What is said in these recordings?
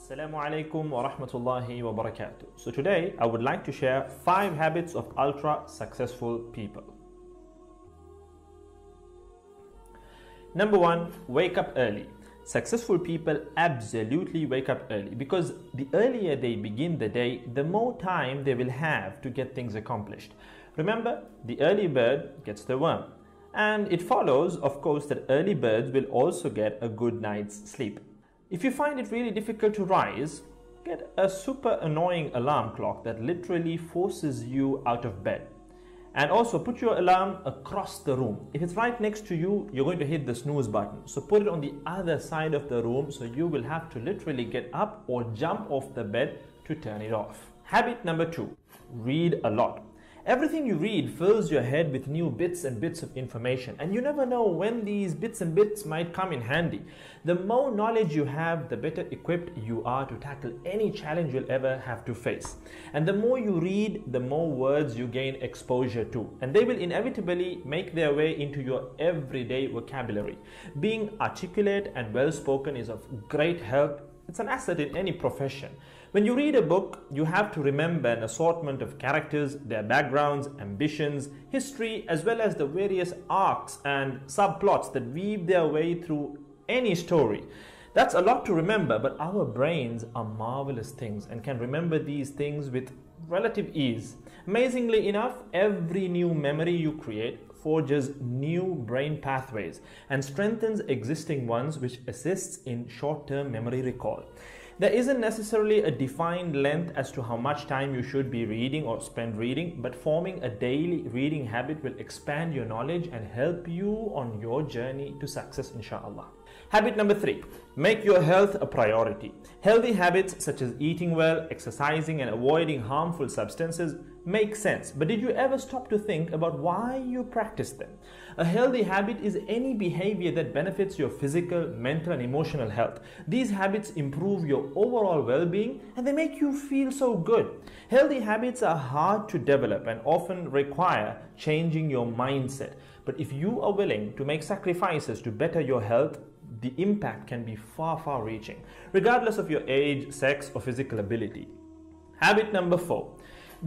Assalaamu Alaikum wa Rahmatullahi wa Barakaathuhu. So today I would like to share 5 habits of ultra successful people. Number 1, wake up early. Successful people absolutely wake up early because the earlier they begin the day, the more time they will have to get things accomplished. Remember, the early bird gets the worm. And it follows, of course, that early birds will also get a good night's sleep. If you find it really difficult to rise, get a super annoying alarm clock that literally forces you out of bed. And also put your alarm across the room. If it's right next to you, you're going to hit the snooze button. So put it on the other side of the room so you will have to literally get up or jump off the bed to turn it off. Habit number 2, read a lot. Everything you read fills your head with new bits and bits of information, and you never know when these bits and bits might come in handy. The more knowledge you have, the better equipped you are to tackle any challenge you'll ever have to face. And the more you read, the more words you gain exposure to, and they will inevitably make their way into your everyday vocabulary. Being articulate and well-spoken is of great help. It's an asset in any profession. When you read a book, you have to remember an assortment of characters, their backgrounds, ambitions, history, as well as the various arcs and subplots that weave their way through any story. That's a lot to remember, but our brains are marvelous things and can remember these things with relative ease. Amazingly enough, every new memory you create forges new brain pathways and strengthens existing ones, which assists in short-term memory recall. There isn't necessarily a defined length as to how much time you should be reading or spend reading, but forming a daily reading habit will expand your knowledge and help you on your journey to success, inshallah. Habit number 3, make your health a priority. Healthy habits such as eating well, exercising, and avoiding harmful substances make sense, but did you ever stop to think about why you practice them? A healthy habit is any behavior that benefits your physical, mental, and emotional health. These habits improve your overall well-being and they make you feel so good. Healthy habits are hard to develop and often require changing your mindset. But if you are willing to make sacrifices to better your health, the impact can be far reaching, regardless of your age, sex, or physical ability. Habit number 4.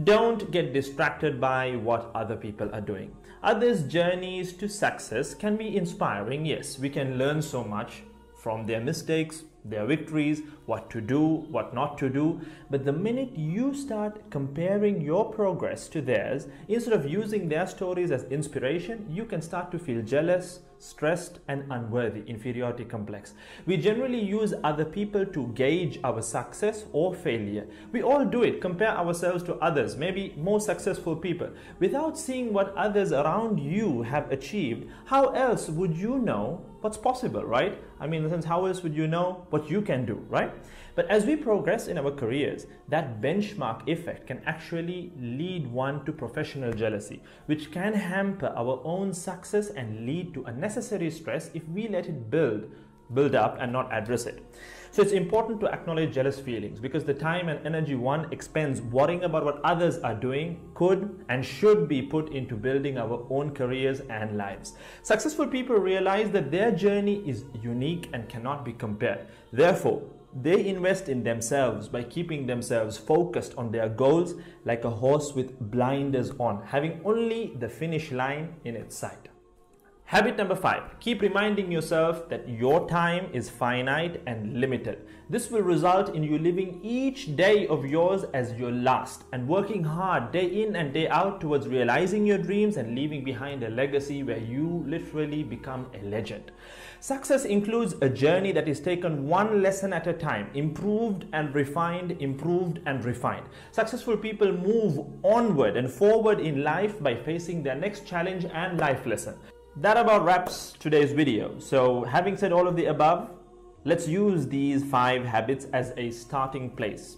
Don't get distracted by what other people are doing. Others' journeys to success can be inspiring. Yes, we can learn so much from their mistakes, their victories, what to do, what not to do. But the minute you start comparing your progress to theirs, instead of using their stories as inspiration, you can start to feel jealous, stressed, and unworthy, inferiority complex. We generally use other people to gauge our success or failure. We all do it, compare ourselves to others, maybe more successful people. Without seeing what others around you have achieved, how else would you know what's possible, right? I mean, in the sense, how else would you know what you can do, right? But as we progress in our careers, that benchmark effect can actually lead one to professional jealousy, which can hamper our own success and lead to unnecessary stress if we let it build up and not address it. So it's important to acknowledge jealous feelings because the time and energy one expends worrying about what others are doing could and should be put into building our own careers and lives. Successful people realize that their journey is unique and cannot be compared. Therefore, they invest in themselves by keeping themselves focused on their goals like a horse with blinders on, having only the finish line in its sight. Habit number 5, keep reminding yourself that your time is finite and limited. This will result in you living each day of yours as your last and working hard day in and day out towards realizing your dreams and leaving behind a legacy where you literally become a legend. Success includes a journey that is taken one lesson at a time, improved and refined, improved and refined. Successful people move onward and forward in life by facing their next challenge and life lesson. That about wraps today's video. So having said all of the above, let's use these 5 habits as a starting place.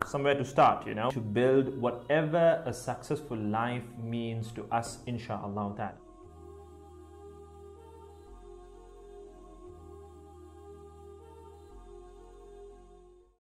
Somewhere to start, to build whatever a successful life means to us, inshallah.